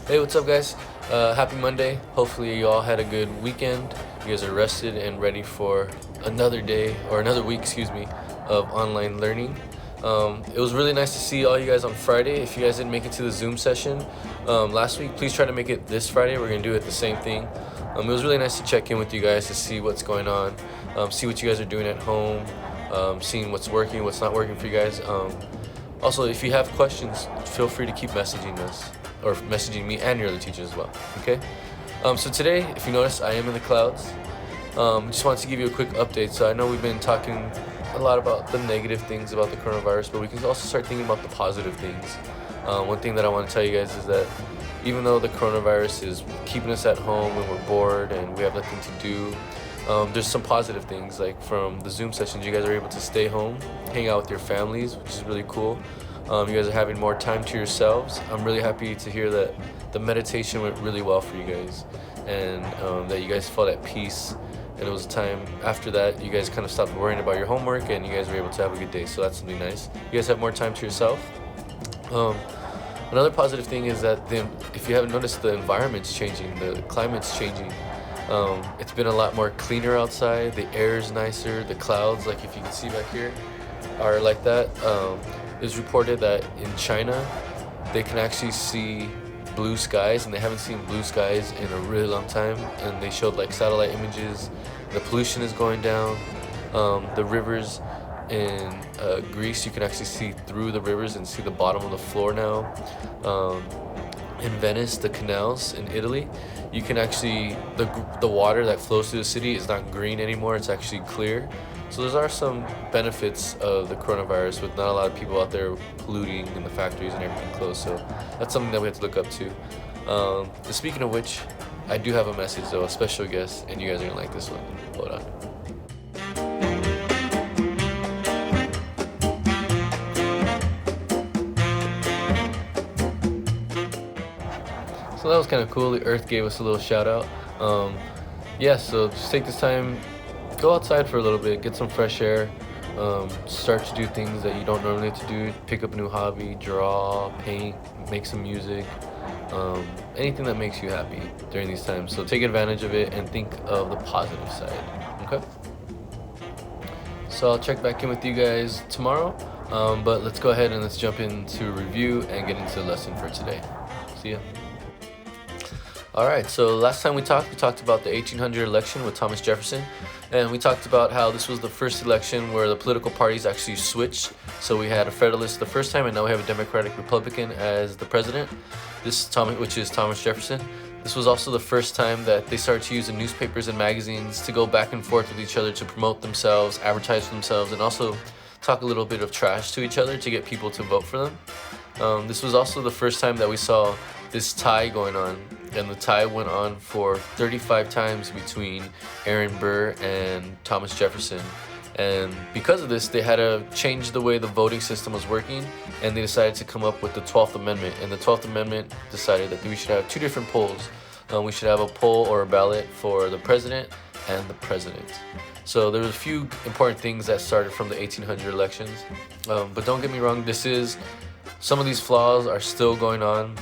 Hey, what's up, guys? Happy Monday. Hopefully, you all had a good weekend. You guys are rested and ready for another day, or another week, excuse me, of online learning. It was really nice to see all you guys on Friday. If you guys didn't make it to the Zoom session last week, please try to make it this Friday. We're going to do it the same thing. It was really nice to check in with you guys to see what's going on, see what you guys are doing at home, seeing what's working, what's not working for you guys. Also, if you have questions, feel free to keep messaging us or messaging me and your other teachers as well. Okay. So today, if you notice, I am in the clouds. Just wanted to give you a quick update. So I know we've been talking a lot about the negative things about the coronavirus, but we can also start thinking about the positive things. One thing that I want to tell you guys is that even though the coronavirus is keeping us at home and we're bored and we have nothing to do, there's some positive things, like from the Zoom sessions, you guys are able to stay home, hang out with your families, which is really cool. You guys are having more time to yourselves. I'm really happy to hear that the meditation went really well for you guys, and that you guys felt at peace. And it was a time after that you guys kind of stopped worrying about your homework and you guys were able to have a good day. So that's something nice. You guys have more time to yourself. Another positive thing is that if you haven't noticed, the environment's changing, the climate's changing. It's been a lot more cleaner outside. The air is nicer. The clouds, like if you can see back here, are like that. It's reported that in China, they can actually see blue skies, and they haven't seen blue skies in a really long time. And they showed like satellite images. The pollution is going down. The rivers in Greece, you can actually see through the rivers and see the bottom of the floor now. In Venice, the canals in Italy, you can actually, the water that flows through the city is not green anymore, it's actually clear. So there are some benefits of the coronavirus with not a lot of people out there polluting and the factories and everything closed. So that's something that we have to look up to. Speaking of which, I do have a message though, a special guest, and you guys are gonna like this one. Hold on. So that was kind of cool. The Earth gave us a little shout out. So just take this time, go outside for a little bit, get some fresh air, start to do things that you don't normally have to do. Pick up a new hobby, draw, paint, make some music, anything that makes you happy during these times. So take advantage of it and think of the positive side. Okay. So I'll check back in with you guys tomorrow. But let's go ahead and let's jump into review and get into the lesson for today. See ya. All right, so last time we talked about the 1800 election with Thomas Jefferson, and we talked about how this was the first election where the political parties actually switched. So we had a Federalist the first time, and now we have a Democratic Republican as the president. Which is Thomas Jefferson. This was also the first time that they started to use the newspapers and magazines to go back and forth with each other to promote themselves, advertise for themselves, and also talk a little bit of trash to each other to get people to vote for them. This was also the first time that we saw this tie going on, and the tie went on for 35 times between Aaron Burr and Thomas Jefferson. And because of this, they had to change the way the voting system was working, and they decided to come up with the 12th Amendment. And the 12th Amendment decided that we should have two different polls. We should have a poll or a ballot for the president and the president. So there was a few important things that started from the 1800 elections. But don't get me wrong, some of these flaws are still going on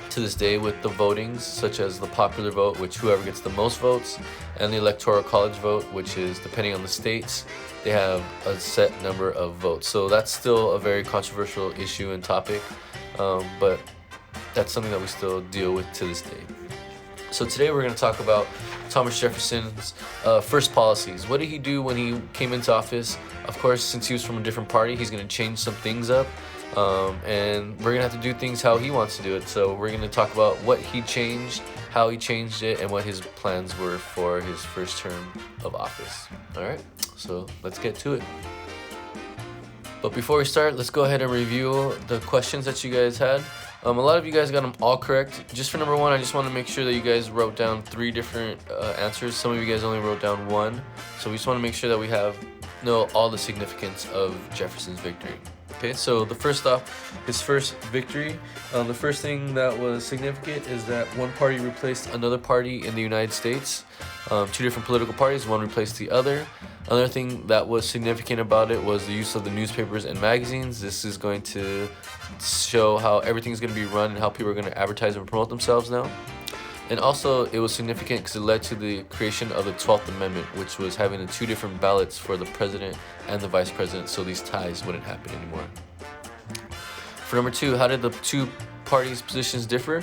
to this day with the votings, such as the popular vote, which whoever gets the most votes, and the electoral college vote, which is depending on the states, they have a set number of votes. So that's still a very controversial issue and topic, but that's something that we still deal with to this day. So today we're going to talk about Thomas Jefferson's first policies. What did he do when he came into office? Of course, since he was from a different party, he's going to change some things up. And we're gonna have to do things how he wants to do it. So we're gonna talk about what he changed, how he changed it, and what his plans were for his first term of office. All right, so let's get to it. But before we start, let's go ahead and review the questions that you guys had. A lot of you guys got them all correct. Just for number one, I just want to make sure that you guys wrote down 3 different answers. Some of you guys only wrote down 1. So we just want to make sure that we know all the significance of Jefferson's victory. Okay, so the first off, his first victory. The first thing that was significant is that one party replaced another party in the United States. Two different political parties, one replaced the other. Another thing that was significant about it was the use of the newspapers and magazines. This is going to show how everything's going to be run and how people are going to advertise and promote themselves now. And also, it was significant because it led to the creation of the 12th Amendment, which was having the two different ballots for the president and the vice president, so these ties wouldn't happen anymore. For number two, how did the two parties' positions differ?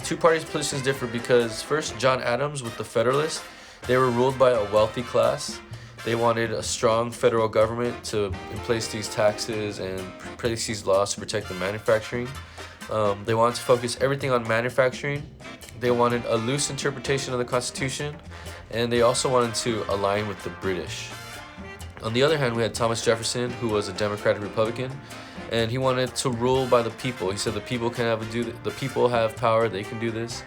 Two parties' positions differ because first, John Adams with the Federalists, they were ruled by a wealthy class. They wanted a strong federal government to in place these taxes and place these laws to protect the manufacturing. They wanted to focus everything on manufacturing. They wanted a loose interpretation of the Constitution, and they also wanted to align with the British. On the other hand, we had Thomas Jefferson, who was a Democratic Republican, and he wanted to rule by the people. He said the people the people have power; they can do this.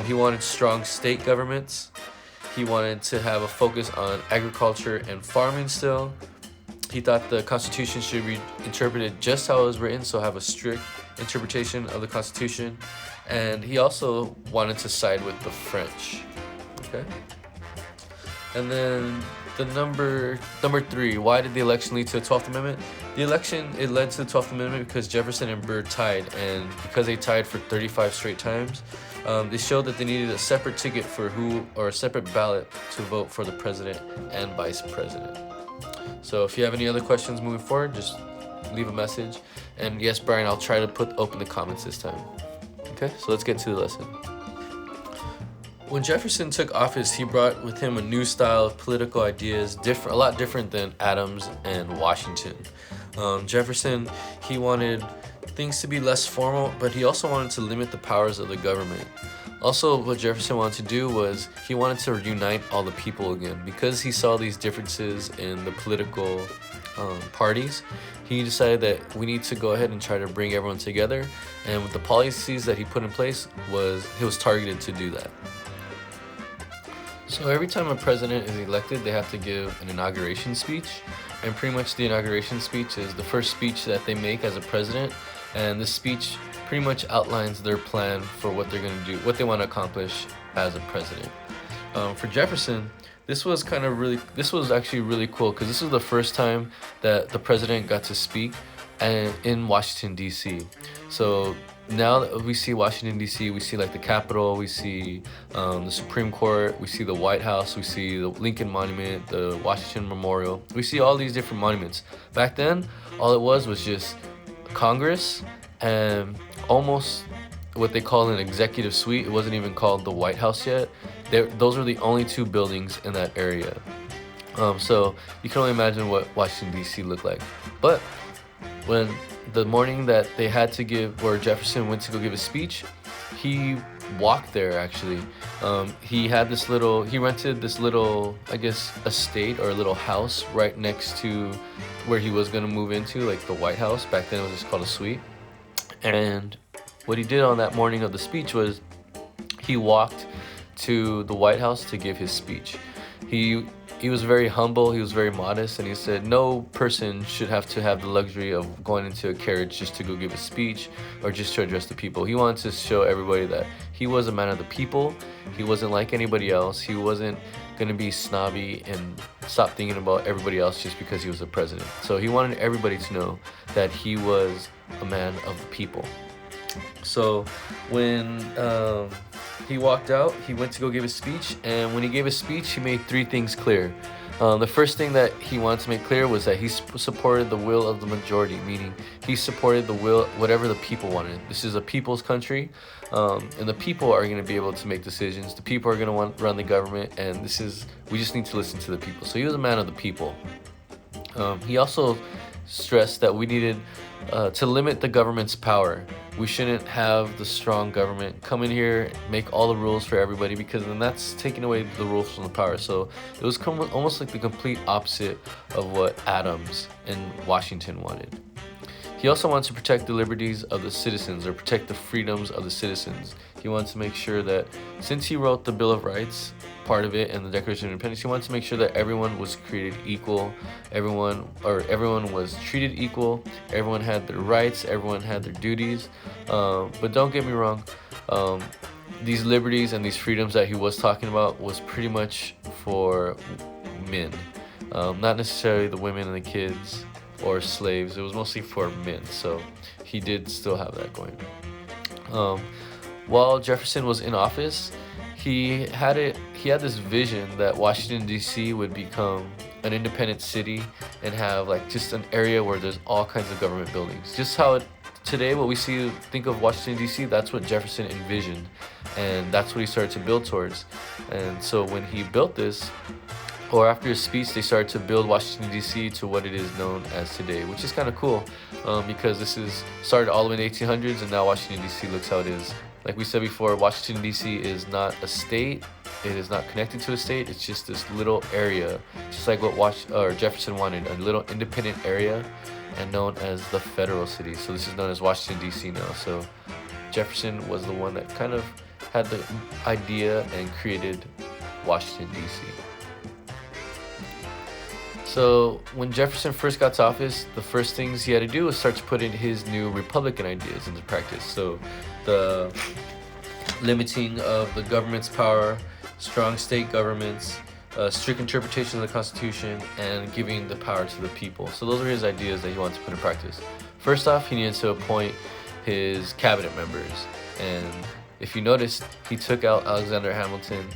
He wanted strong state governments. He wanted to have a focus on agriculture and farming still. He thought the Constitution should be interpreted just how it was written, so have a strict interpretation of the Constitution. And he also wanted to side with the French. Okay. And then the number three, why did the election lead to the 12th Amendment? The election, it led to the 12th Amendment because Jefferson and Burr tied, and because they tied for 35 straight times, they showed that they needed a separate ticket for a separate ballot to vote for the president and vice president. So if you have any other questions moving forward, just leave a message. And yes, Brian, I'll try to open the comments this time. Okay, so let's get to the lesson. When Jefferson took office, he brought with him a new style of political ideas, a lot different than Adams and Washington. Jefferson, he wanted things to be less formal, but he also wanted to limit the powers of the government. Also, what Jefferson wanted to do was he wanted to unite all the people again. Because he saw these differences in the political parties, he decided that we need to go ahead and try to bring everyone together. And with the policies that he put in place, he was targeted to do that. So every time a president is elected, they have to give an inauguration speech. And pretty much the inauguration speech is the first speech that they make as a president. And this speech pretty much outlines their plan for what they're going to do, what they want to accomplish as a president. For Jefferson, this was actually really cool because this was the first time that the president got to speak in Washington, D.C. So now that we see Washington, D.C., we see like the Capitol, we see the Supreme Court, we see the White House, we see the Lincoln Monument, the Washington Memorial. We see all these different monuments. Back then, all it was just Congress and almost what they call an executive suite. It wasn't even called the White House yet. Those were the only two buildings in that area. So you can only imagine what Washington, D.C. looked like. But when the morning that they had to where Jefferson went to go give a speech, he walked there actually. He rented this little, I guess, estate or a little house right next to where he was going to move into, like the White House. Back then it was just called a suite. And what he did on that morning of the speech was he walked to the White House to give his speech. He was very humble, he was very modest, and he said no person should have to have the luxury of going into a carriage just to go give a speech or just to address the people. He wanted to show everybody that he was a man of the people. He wasn't like anybody else. He wasn't going to be snobby and stop thinking about everybody else just because he was the president. So he wanted everybody to know that he was a man of the people. So when he walked out, he went to go give his speech, and when he gave his speech, he made three things clear. The first thing that he wanted to make clear was that he supported the will of the majority, meaning he supported the will, whatever the people wanted. This is a people's country, and the people are going to be able to make decisions. The people are going to want to run the government, and we just need to listen to the people. So he was a man of the people. He also stressed that we needed to limit the government's power. We shouldn't have the strong government come in here, make all the rules for everybody, because then that's taking away the rules from the power. So it was almost like the complete opposite of what Adams and Washington wanted. He also wanted to protect the liberties of the citizens, or protect the freedoms of the citizens. He wanted to make sure that, since he wrote the Bill of Rights, part of it, and the Declaration of Independence, he wanted to make sure that everyone was created equal, everyone was treated equal, everyone had their rights, everyone had their duties. But don't get me wrong, these liberties and these freedoms that he was talking about was pretty much for men, not necessarily the women and the kids or slaves. It was mostly for men, so he did still have that going. While Jefferson was in office, he had this vision that Washington D.C. would become an independent city and have like just an area where there's all kinds of government buildings. Just how today what we think of Washington D.C., that's what Jefferson envisioned, and that's what he started to build towards. And so when he built this, or after his speech, they started to build Washington D.C. to what it is known as today, which is kind of cool, because this is started all the way in the 1800s, and now Washington D.C. looks how it is. Like we said before, Washington D.C. is not a state. It is not connected to a state. It's just this little area, just like what Jefferson wanted, a little independent area, and known as the federal city. So this is known as Washington D.C. now. So Jefferson was the one that kind of had the idea and created Washington D.C. So when Jefferson first got to office, the first things he had to do was start to put in his new Republican ideas into practice. So the limiting of the government's power, strong state governments, strict interpretation of the Constitution, and giving the power to the people. So those are his ideas that he wanted to put in practice. First off, he needed to appoint his cabinet members. And if you noticed, he took out Alexander Hamilton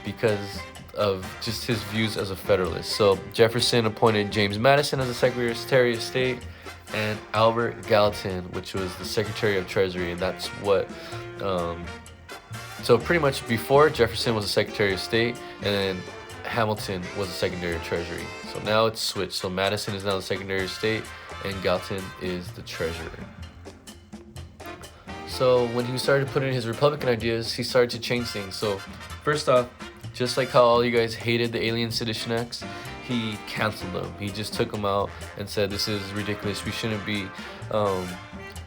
because of just his views as a Federalist. So Jefferson appointed James Madison as the Secretary of State, and Albert Gallatin, which was the Secretary of Treasury. And that's what so pretty much before, Jefferson was the Secretary of State, and then Hamilton was the Secretary of Treasury. So now it's switched. So Madison is now the Secretary of State, and Gallatin is the Treasurer. So when he started putting his Republican ideas, he started to change things. So first off, just like how all you guys hated the Alien Sedition Acts, he canceled them. He just took them out and said, this is ridiculous. We shouldn't be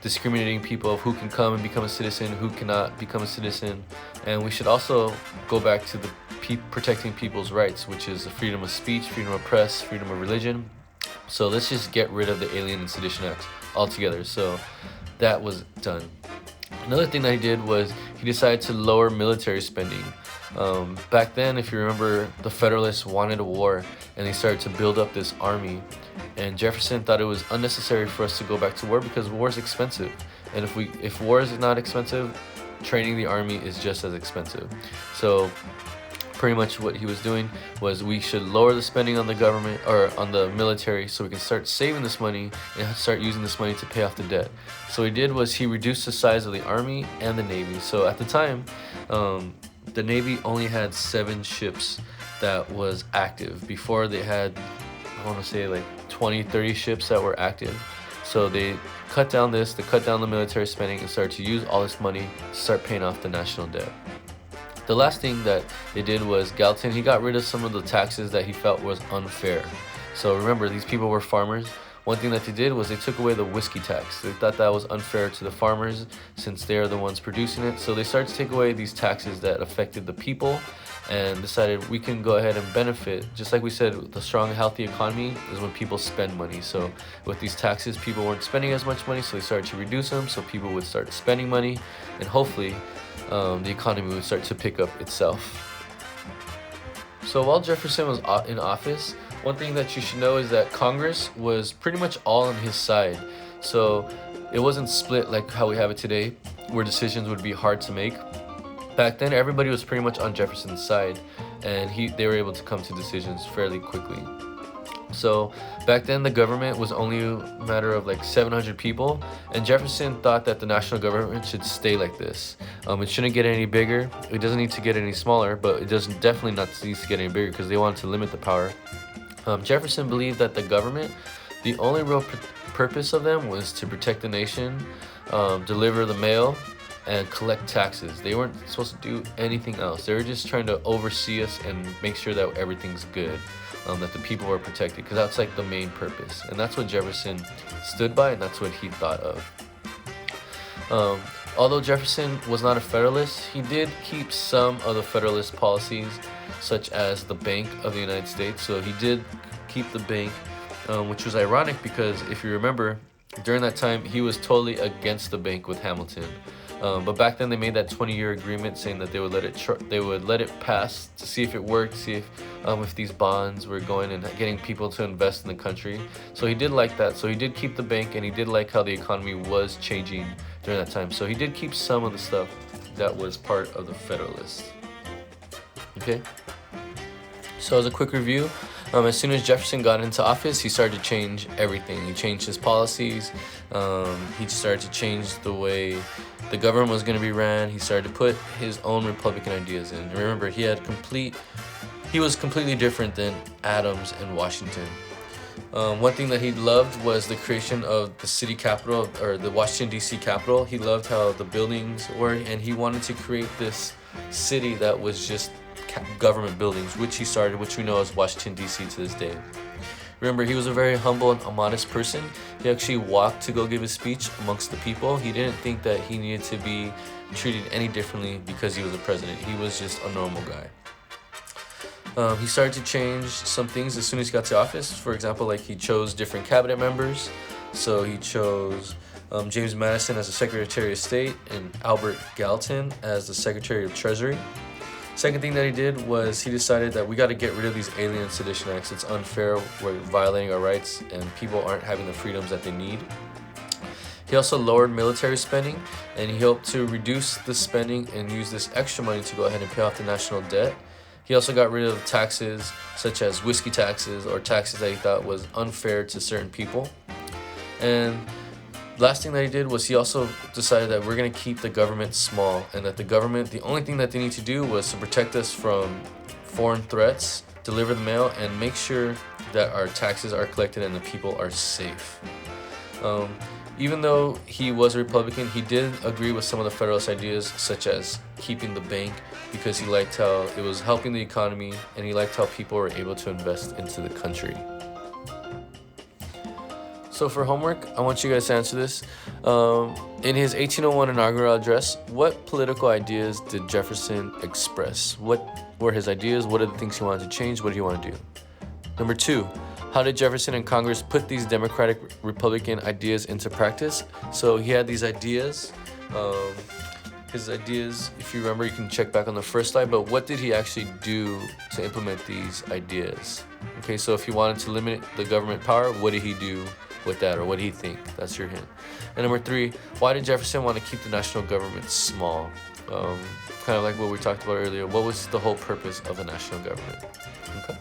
discriminating people of who can come and become a citizen, who cannot become a citizen. And we should also go back to the protecting people's rights, which is the freedom of speech, freedom of press, freedom of religion. So let's just get rid of the Alien and Sedition Acts altogether. So that was done. Another thing that he did was he decided to lower military spending. Back then, if you remember, the Federalists wanted a war, and they started to build up this army. And Jefferson thought it was unnecessary for us to go back to war because war is expensive. And if war is not expensive, training the army is just as expensive. So pretty much what he was doing was we should lower the spending on the government or on the military so we can start saving this money and start using this money to pay off the debt. So what he did was he reduced the size of the army and the navy. So at the time, the Navy only had 7 ships that was active. Before they had, I want to say like 20, 30 ships that were active. So they cut down the military spending and started to use all this money to start paying off the national debt. The last thing that they did was Gallatin, he got rid of some of the taxes that he felt was unfair. So remember, these people were farmers. One thing that they did was they took away the whiskey tax. They thought that was unfair to the farmers since they are the ones producing it. So they started to take away these taxes that affected the people and decided we can go ahead and benefit. Just like we said, the strong, healthy economy is when people spend money. So with these taxes, people weren't spending as much money, so they started to reduce them so people would start spending money, and hopefully the economy would start to pick up itself. So while Jefferson was in office, one thing that you should know is that Congress was pretty much all on his side. So it wasn't split like how we have it today, where decisions would be hard to make. Back then, everybody was pretty much on Jefferson's side, and they were able to come to decisions fairly quickly. So back then, the government was only a matter of like 700 people, and Jefferson thought that the national government should stay like this. It shouldn't get any bigger. It doesn't need to get any smaller, but it doesn't definitely not need to get any bigger because they wanted to limit the power. Jefferson believed that the government, the only real purpose of them was to protect the nation, deliver the mail, and collect taxes. They weren't supposed to do anything else. They were just trying to oversee us and make sure that everything's good. that the people were protected, because that's like the main purpose, and that's what Jefferson stood by, and that's what he thought of. Although Jefferson was not a Federalist, he did keep some of the Federalist policies, such as the Bank of the United States. So he did keep the bank, which was ironic because if you remember, during that time he was totally against the bank with Hamilton. But back then they made that 20-year agreement saying that they would let it pass to see if it worked, see if these bonds were going and getting people to invest in the country. So he did like that. So he did keep the bank, and he did like how the economy was changing during that time. So he did keep some of the stuff that was part of the Federalists. Okay. So as a quick review, as soon as Jefferson got into office, he started to change everything. He changed his policies. He started to change the way the government was going to be ran. He started to put his own Republican ideas in. Remember, he was completely different than Adams and Washington. One thing that he loved was the creation of the city capitol, or the Washington D.C. Capitol. He loved how the buildings were, and he wanted to create this city that was just government buildings, which we know as Washington D.C. to this day. Remember, he was a very humble and a modest person. He actually walked to go give his speech amongst the people. He didn't think that he needed to be treated any differently because he was a president. He was just a normal guy. He started to change some things as soon as he got to office. For example, like he chose different cabinet members. So he chose James Madison as the Secretary of State and Albert Gallatin as the Secretary of Treasury. Second thing that he did was he decided that we got to get rid of these alien sedition acts. It's unfair, we're violating our rights, and people aren't having the freedoms that they need. He also lowered military spending, and he hoped to reduce the spending and use this extra money to go ahead and pay off the national debt. He also got rid of taxes such as whiskey taxes, or taxes that he thought was unfair to certain people. And last thing that he did was he also decided that we're going to keep the government small, and that the only thing that they need to do was to protect us from foreign threats, deliver the mail, and make sure that our taxes are collected and the people are safe. Even though he was a Republican, he did agree with some of the Federalist ideas, such as keeping the bank, because he liked how it was helping the economy, and he liked how people were able to invest into the country. So for homework, I want you guys to answer this. In his 1801 inaugural address, what political ideas did Jefferson express? What were his ideas? What are the things he wanted to change? What did he want to do? Number 2, how did Jefferson and Congress put these Democratic Republican ideas into practice? So he had these ideas. His ideas, if you remember, you can check back on the first slide, but what did he actually do to implement these ideas? Okay, so if he wanted to limit the government power, what did he do with that, or what do you think? That's your hint. And number 3, why did Jefferson want to keep the national government small? Kind of like what we talked about earlier. What was the whole purpose of the national government? Okay.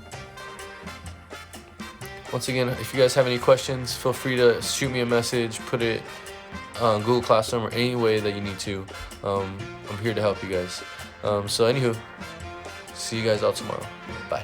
Once again, if you guys have any questions, feel free to shoot me a message, put it on Google Classroom or any way that you need to. I'm here to help you guys. So anywho, see you guys all tomorrow. Bye.